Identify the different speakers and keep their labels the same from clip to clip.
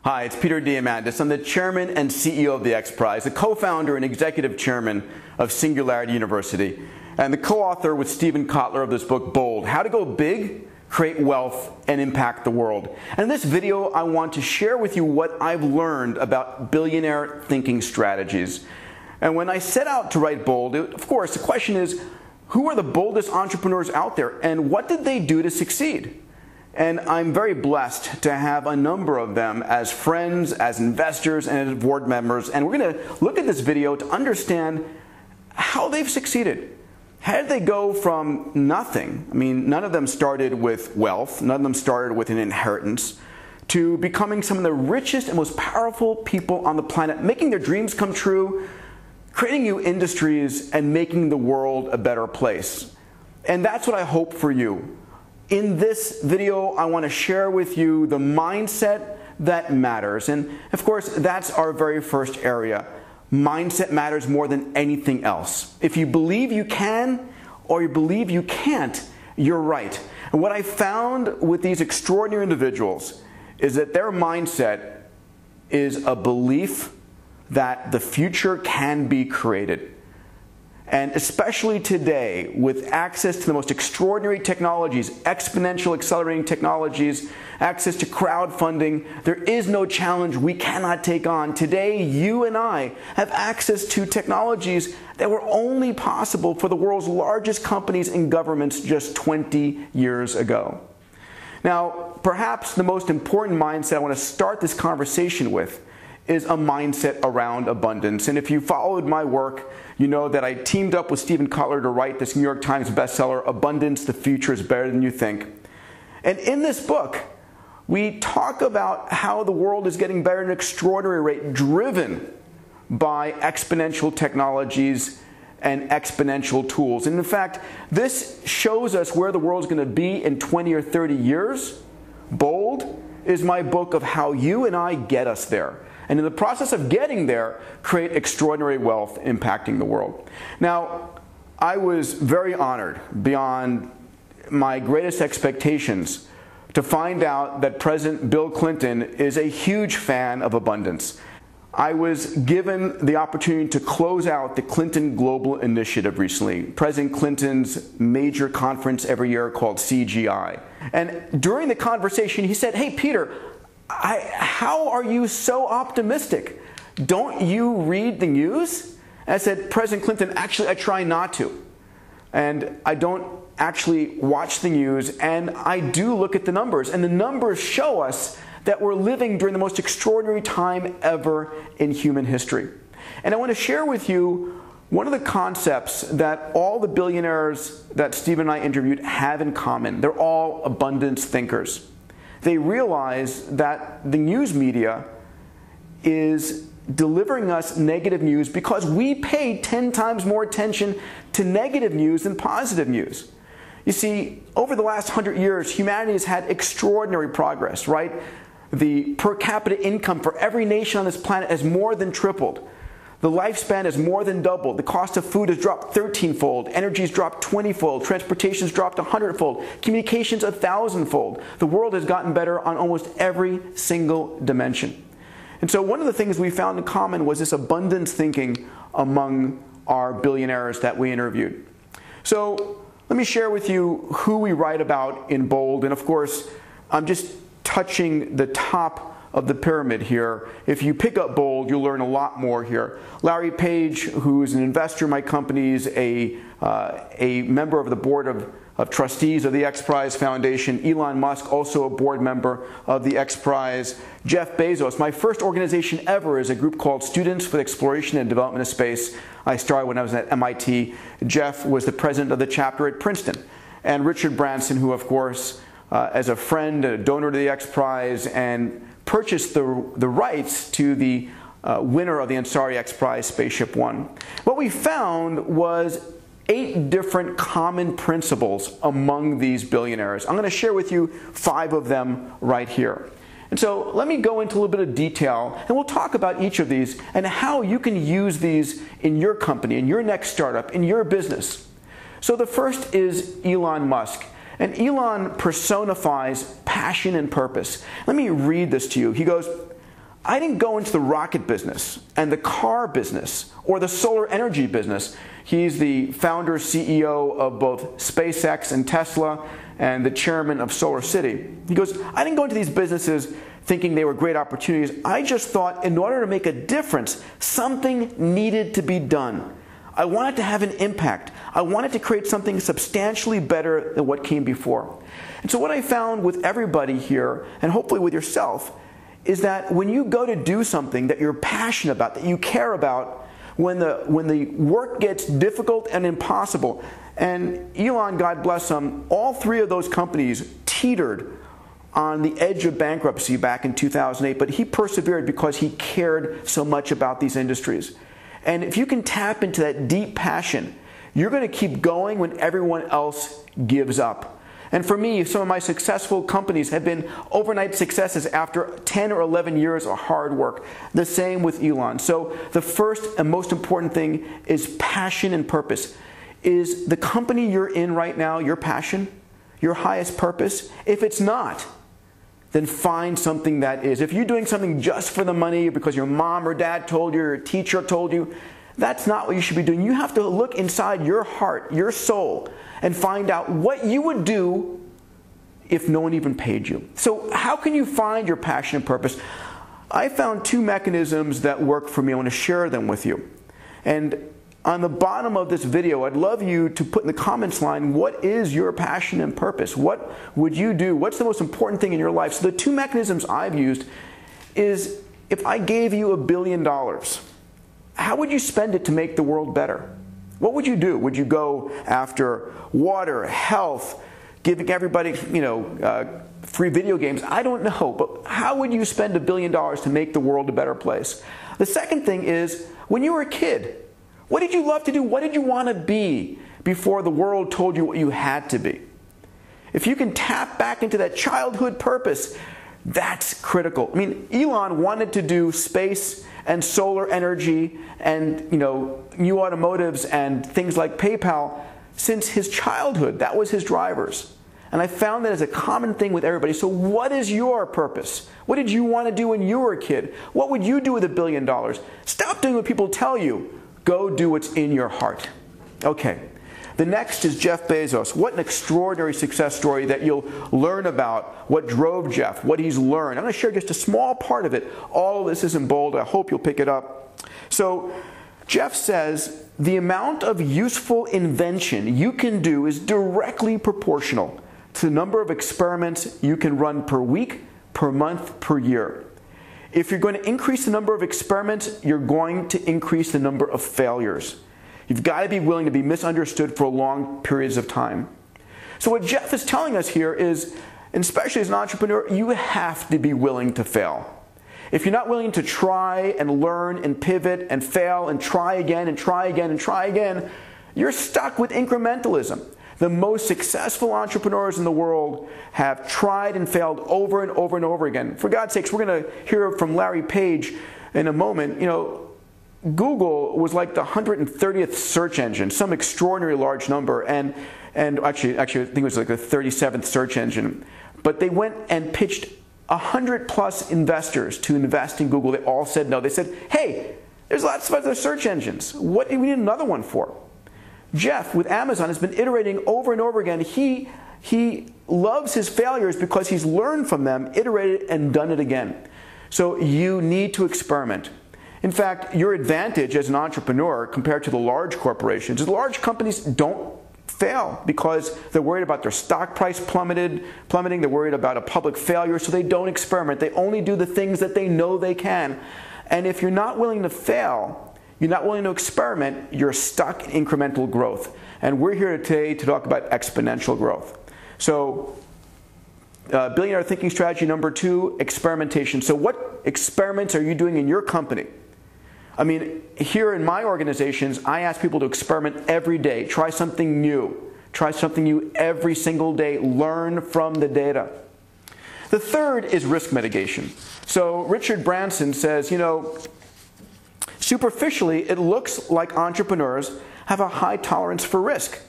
Speaker 1: Hi, it's Peter Diamandis. I'm the chairman and CEO of the X Prize, the co-founder and executive chairman of Singularity University, and the co-author with Stephen Kotler of this book, Bold: How to Go Big, Create Wealth, and Impact the World. And in this video, I want to share with you what I've learned about billionaire thinking strategies. And when I set out to write Bold, of course, the question is, who are the boldest entrepreneurs out there, and what did they do to succeed? And I'm very blessed to have a number of them as friends, as investors, and as board members. And we're going to look at this video to understand how they've succeeded. How did they go from nothing? I mean, none of them started with wealth. None of them started with an inheritance, to becoming some of the richest and most powerful people on the planet, making their dreams come true, creating new industries, and making the world a better place. And that's what I hope for you. In this video, I want to share with you the mindset that matters. And of course, that's our very first area. Mindset matters more than anything else. If you believe you can or you believe you can't, you're right. And what I found with these extraordinary individuals is that their mindset is a belief that the future can be created. And especially today, with access to the most extraordinary technologies, exponential accelerating technologies, access to crowdfunding, there is no challenge we cannot take on. Today, you and I have access to technologies that were only possible for the world's largest companies and governments just 20 years ago. Now, perhaps the most important mindset I want to start this conversation with is a mindset around abundance. And if you followed my work, you know that I teamed up with Stephen Kotler to write this New York Times bestseller, Abundance: The Future is Better Than You Think. And in this book, we talk about how the world is getting better at an extraordinary rate, driven by exponential technologies and exponential tools. And in fact, this shows us where the world's going to be in 20 or 30 years. Bold is my book of how you and I get us there. And in the process of getting there, create extraordinary wealth impacting the world. Now, I was very honored, beyond my greatest expectations, to find out that President Bill Clinton is a huge fan of abundance. I was given the opportunity to close out the Clinton Global Initiative recently, President Clinton's major conference every year called CGI. And during the conversation, he said, "Hey, Peter, how are you so optimistic? Don't you read the news?" And I said, "President Clinton, actually, I try not to. And I don't actually watch the news, and I do look at the numbers. And the numbers show us that we're living during the most extraordinary time ever in human history." And I want to share with you one of the concepts that all the billionaires that Steve and I interviewed have in common. They're all abundance thinkers. They realize that the news media is delivering us negative news because we pay 10 times more attention to negative news than positive news. You see, over the last 100 years, humanity has had extraordinary progress, right? The per capita income for every nation on this planet has more than tripled. The lifespan has more than doubled. The cost of food has dropped 13-fold. Energy has dropped 20-fold. Transportation has dropped 100-fold. Communications 1,000-fold. The world has gotten better on almost every single dimension. And so one of the things we found in common was this abundance thinking among our billionaires that we interviewed. So let me share with you who we write about in Bold. And of course, I'm just touching the top of the pyramid here. If you pick up Bold, you'll learn a lot more here. Larry Page, who is an investor in my company, is a member of the board of trustees of the X Prize Foundation. Elon Musk, also a board member of the X Prize. Jeff Bezos, my first organization ever is a group called Students for the Exploration and Development of Space. I started when I was at MIT. Jeff was the president of the chapter at Princeton. And Richard Branson, who of course, as a friend, a donor to the X Prize, and purchased the rights to the winner of the Ansari X Prize, Spaceship One. What we found was 8 different common principles among these billionaires. I'm going to share with you 5 of them right here. And so let me go into a little bit of detail, and we'll talk about each of these and how you can use these in your company, in your next startup, in your business. So the first is Elon Musk. And Elon personifies passion and purpose. Let me read this to you. He goes, I didn't go into the rocket business and the car business or the solar energy business. He's the founder, CEO of both SpaceX and Tesla and the chairman of Solar City. He goes, I didn't go into these businesses thinking they were great opportunities. I just thought in order to make a difference, something needed to be done. I wanted to have an impact. I wanted to create something substantially better than what came before. And so what I found with everybody here, and hopefully with yourself, is that when you go to do something that you're passionate about, that you care about, when the work gets difficult and impossible, and Elon, God bless him, all three of those companies teetered on the edge of bankruptcy back in 2008, but he persevered because he cared so much about these industries. And if you can tap into that deep passion, you're going to keep going when everyone else gives up. And for me, some of my successful companies have been overnight successes after 10 or 11 years of hard work. The same with Elon. So the first and most important thing is passion and purpose. Is the company you're in right now your passion, your highest purpose? If it's not, then find something that is. If you're doing something just for the money because your mom or dad told you or your teacher told you, that's not what you should be doing. You have to look inside your heart, your soul, and find out what you would do if no one even paid you. So how can you find your passion and purpose? I found two mechanisms that work for me. I want to share them with you. And on the bottom of this video, I'd love you to put in the comments line, what is your passion and purpose? What would you do? What's the most important thing in your life? So the two mechanisms I've used is, if I gave you $1 billion, how would you spend it to make the world better? What would you do? Would you go after water, health, giving everybody, free video games? I don't know, but how would you spend $1 billion to make the world a better place? The second thing is, when you were a kid, what did you love to do? What did you want to be before the world told you what you had to be? If you can tap back into that childhood purpose, that's critical. I mean, Elon wanted to do space and solar energy and new automotives and things like PayPal since his childhood. That was his drivers. And I found that as a common thing with everybody. So what is your purpose? What did you want to do when you were a kid? What would you do with $1 billion? Stop doing what people tell you. Go do what's in your heart. Okay. The next is Jeff Bezos. What an extraordinary success story that you'll learn about what drove Jeff, what he's learned. I'm going to share just a small part of it. All of this is in bold. I hope you'll pick it up. So Jeff says the amount of useful invention you can do is directly proportional to the number of experiments you can run per week, per month, per year. If you're going to increase the number of experiments, you're going to increase the number of failures. You've got to be willing to be misunderstood for long periods of time. So what Jeff is telling us here is, and especially as an entrepreneur, you have to be willing to fail. If you're not willing to try and learn and pivot and fail and try again and try again and try again, you're stuck with incrementalism. The most successful entrepreneurs in the world have tried and failed over and over and over again. For God's sakes, we're going to hear from Larry Page in a moment. Google was like the 130th search engine, some extraordinary large number, and actually I think it was like the 37th search engine. But they went and pitched 100+ investors to invest in Google. They all said no. They said, hey, there's lots of other search engines. What do we need another one for? Jeff with Amazon has been iterating over and over again. He loves his failures because he's learned from them, iterated, and done it again. So you need to experiment. In fact, your advantage as an entrepreneur compared to the large corporations is the large companies don't fail because they're worried about their stock price plummeting. They're worried about a public failure, so they don't experiment. They only do the things that they know they can. And if you're not willing to fail, you're not willing to experiment, you're stuck in incremental growth. And we're here today to talk about exponential growth. So billionaire thinking strategy number 2, experimentation. So what experiments are you doing in your company? I mean, here in my organizations, I ask people to experiment every day. Try something new. Try something new every single day. Learn from the data. The third is risk mitigation. So Richard Branson says, superficially, it looks like entrepreneurs have a high tolerance for risk.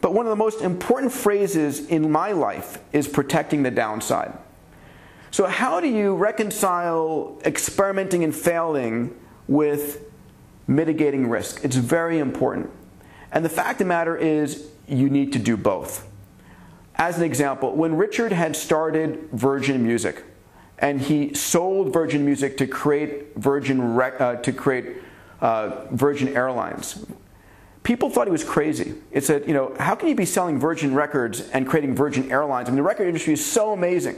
Speaker 1: But one of the most important phrases in my life is protecting the downside. So how do you reconcile experimenting and failing with mitigating risk? It's very important. And the fact of the matter is, you need to do both. As an example, when Richard had started Virgin Music, and he sold Virgin Music to create Virgin Airlines, people thought he was crazy. It said, how can you be selling Virgin Records and creating Virgin Airlines? I mean, the record industry is so amazing.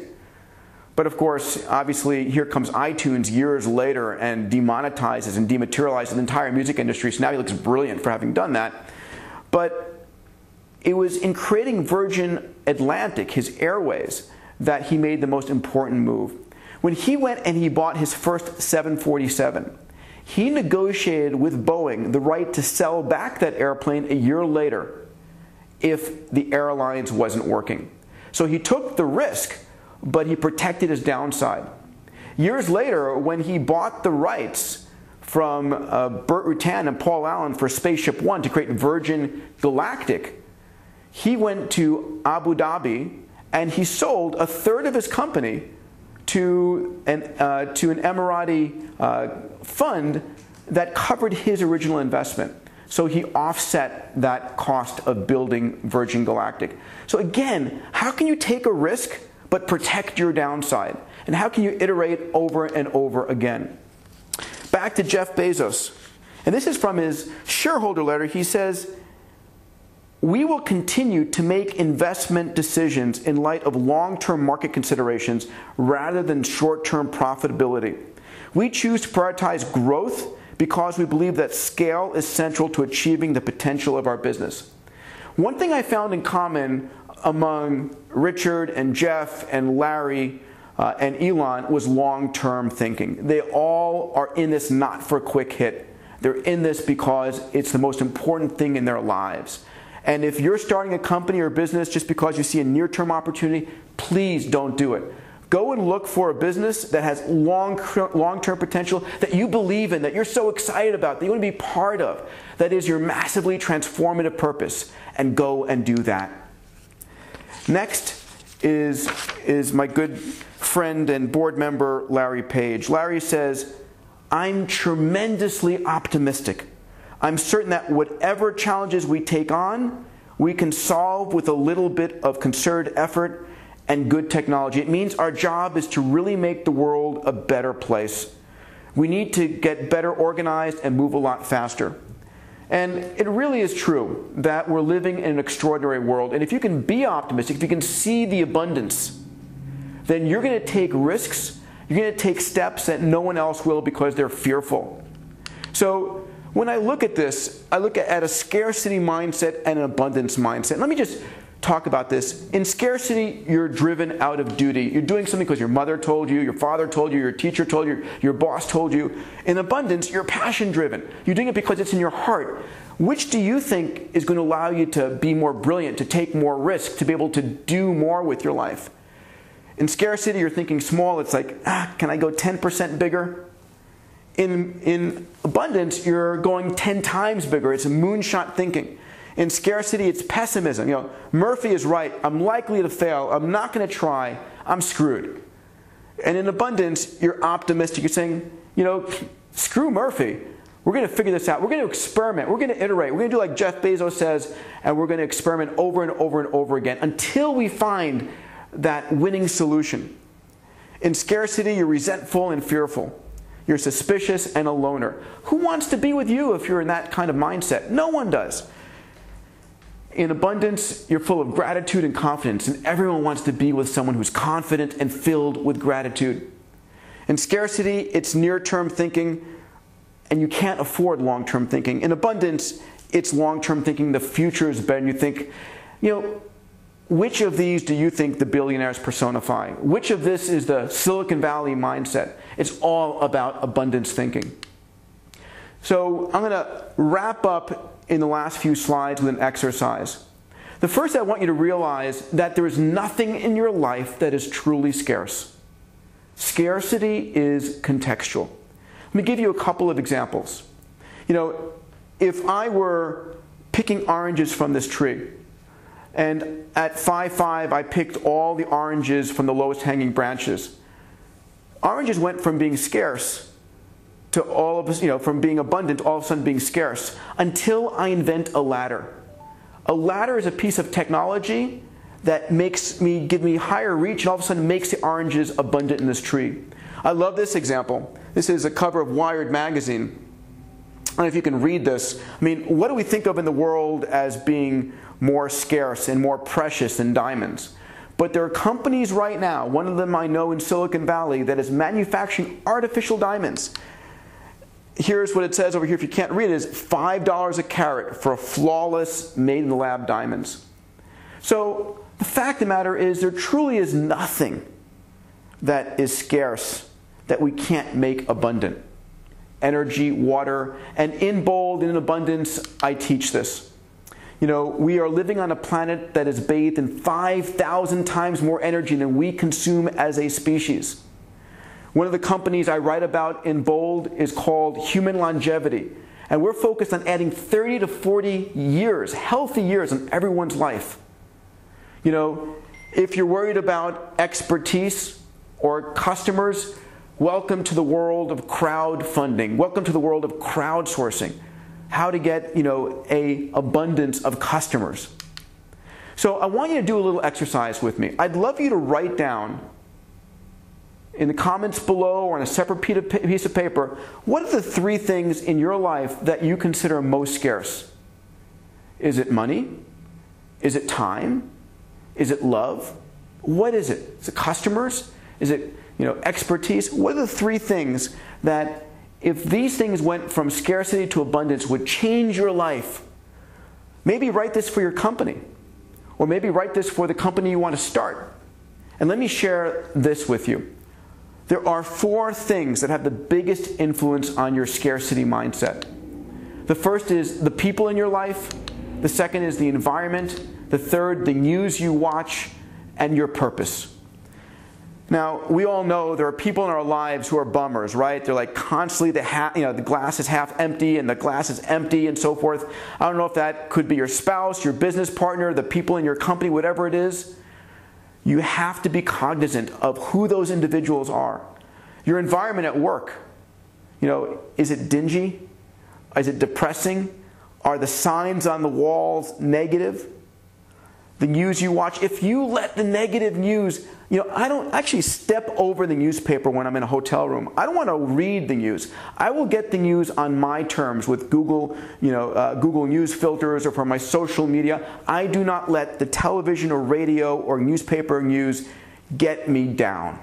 Speaker 1: But of course, obviously, here comes iTunes years later and demonetizes and dematerializes the entire music industry. So now he looks brilliant for having done that. But it was in creating Virgin Atlantic, his airways, that he made the most important move. When he went and he bought his first 747, he negotiated with Boeing the right to sell back that airplane a year later if the airlines wasn't working. So he took the risk, but he protected his downside. Years later, when he bought the rights from Burt Rutan and Paul Allen for Spaceship One to create Virgin Galactic, he went to Abu Dhabi and he sold a third of his company to an Emirati fund that covered his original investment. So he offset that cost of building Virgin Galactic. So again, how can you take a risk but protect your downside? And how can you iterate over and over again? Back to Jeff Bezos. And this is from his shareholder letter. He says, "We will continue to make investment decisions in light of long-term market considerations rather than short-term profitability. We choose to prioritize growth because we believe that scale is central to achieving the potential of our business." One thing I found in common among Richard and Jeff and Larry and Elon was long-term thinking. They all are in this not for a quick hit. They're in this because it's the most important thing in their lives. And if you're starting a company or business just because you see a near-term opportunity, please don't do it. Go and look for a business that has long-term potential, that you believe in, that you're so excited about, that you want to be part of, that is your massively transformative purpose, and go and do that. Next is my good friend and board member, Larry Page. Larry says, "I'm tremendously optimistic. I'm certain that whatever challenges we take on, we can solve with a little bit of concerted effort and good technology. It means our job is to really make the world a better place. We need to get better organized and move a lot faster." And it really is true that we're living in an extraordinary world. And if you can be optimistic, if you can see the abundance, then you're going to take risks, you're going to take steps that no one else will because they're fearful. So when I look at this, I look at a scarcity mindset and an abundance mindset. Let me just talk about this. In scarcity, you're driven out of duty. You're doing something because your mother told you, your father told you, your teacher told you, your boss told you. In abundance, you're passion driven. You're doing it because it's in your heart. Which do you think is going to allow you to be more brilliant, to take more risk, to be able to do more with your life? In scarcity, you're thinking small. It's like, can I go 10% bigger? In abundance, you're going 10 times bigger. It's a moonshot thinking. In scarcity, it's pessimism. Murphy is right. I'm likely to fail. I'm not going to try. I'm screwed. And in abundance, you're optimistic. You're saying, screw Murphy. We're going to figure this out. We're going to experiment. We're going to iterate. We're going to do like Jeff Bezos says, and we're going to experiment over and over and over again until we find that winning solution. In scarcity, you're resentful and fearful. You're suspicious and a loner. Who wants to be with you if you're in that kind of mindset? No one does. In abundance, you're full of gratitude and confidence, and everyone wants to be with someone who's confident and filled with gratitude. In scarcity, it's near-term thinking, and you can't afford long-term thinking. In abundance, it's long-term thinking. The future is better, and you think, which of these do you think the billionaires personify? Which of this is the Silicon Valley mindset? It's all about abundance thinking. So I'm going to wrap up in the last few slides with an exercise. The first, I want you to realize that there is nothing in your life that is truly scarce. Scarcity is contextual. Let me give you a couple of examples. If I were picking oranges from this tree, and at 5'5", I picked all the oranges from the lowest hanging branches, Oranges went from being scarce to all of us, from being abundant to all of a sudden being scarce, until I invent a ladder. A ladder is a piece of technology that give me higher reach and all of a sudden makes the oranges abundant in this tree. I love this example. This is a cover of Wired magazine. I don't know if you can read this. I mean, what do we think of in the world as being more scarce and more precious than diamonds? But there are companies right now, one of them I know in Silicon Valley, that is manufacturing artificial diamonds. Here's what it says over here. If you can't read it, it's $5 a carat for a flawless, made-in-the-lab diamonds. So the fact of the matter is there truly is nothing that is scarce that we can't make abundant. Energy, water, and in bold, in abundance, I teach this. We are living on a planet that is bathed in 5,000 times more energy than we consume as a species. One of the companies I write about in bold is called Human Longevity. And we're focused on adding 30 to 40 years, healthy years in everyone's life. If you're worried about expertise or customers, welcome to the world of crowdfunding. Welcome to the world of crowdsourcing. How to get, a abundance of customers. So I want you to do a little exercise with me. I'd love you to write down in the comments below or on a separate piece of paper, what are the 3 things in your life that you consider most scarce? Is it money? Is it time? Is it love? What is it? Is it customers? Is it, expertise? What are the 3 things that, if these things went from scarcity to abundance, would change your life? Maybe write this for your company. Or maybe write this for the company you want to start. And let me share this with you. There are 4 things that have the biggest influence on your scarcity mindset. The first is the people in your life. The second is the environment. The third, the news you watch, and your purpose. Now, we all know there are people in our lives who are bummers, right? They're like constantly the glass is half empty and the glass is empty and so forth. I don't know if that could be your spouse, your business partner, the people in your company, whatever it is. You have to be cognizant of who those individuals are. Your environment at work, is it dingy? Is it depressing? Are the signs on the walls negative? The news you watch, if you let the negative news, I don't actually step over the newspaper when I'm in a hotel room. I don't want to read the news. I will get the news on my terms with Google, Google News filters or from my social media. I do not let the television or radio or newspaper news get me down.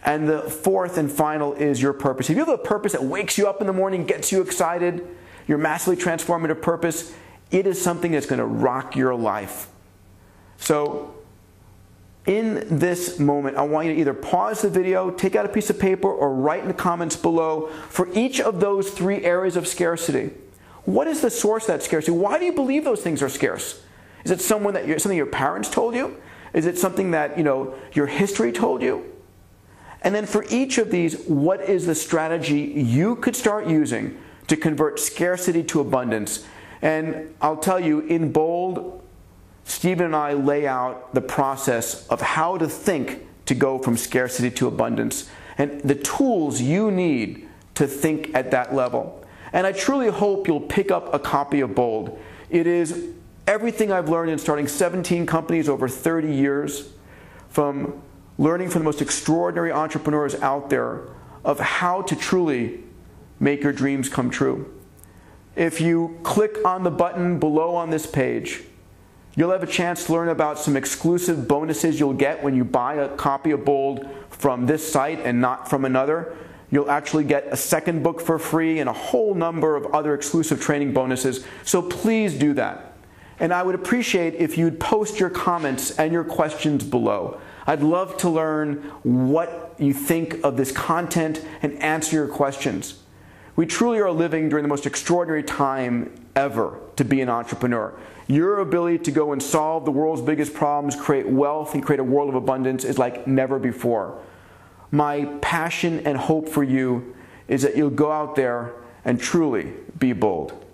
Speaker 1: And the 4th and final is your purpose. If you have a purpose that wakes you up in the morning, gets you excited, your massively transformative purpose, it is something that's going to rock your life. So in this moment, I want you to either pause the video, take out a piece of paper, or write in the comments below for each of those 3 areas of scarcity. What is the source of that scarcity? Why do you believe those things are scarce? Is it something your parents told you? Is it something that your history told you? And then for each of these, what is the strategy you could start using to convert scarcity to abundance? And I'll tell you, in bold, Stephen and I lay out the process of how to think to go from scarcity to abundance and the tools you need to think at that level. And I truly hope you'll pick up a copy of Bold. It is everything I've learned in starting 17 companies over 30 years, from learning from the most extraordinary entrepreneurs out there of how to truly make your dreams come true. If you click on the button below on this page, you'll have a chance to learn about some exclusive bonuses you'll get when you buy a copy of Bold from this site and not from another. You'll actually get a second book for free and a whole number of other exclusive training bonuses. So please do that. And I would appreciate if you'd post your comments and your questions below. I'd love to learn what you think of this content and answer your questions. We truly are living during the most extraordinary time ever to be an entrepreneur. Your ability to go and solve the world's biggest problems, create wealth, and create a world of abundance is like never before. My passion and hope for you is that you'll go out there and truly be bold.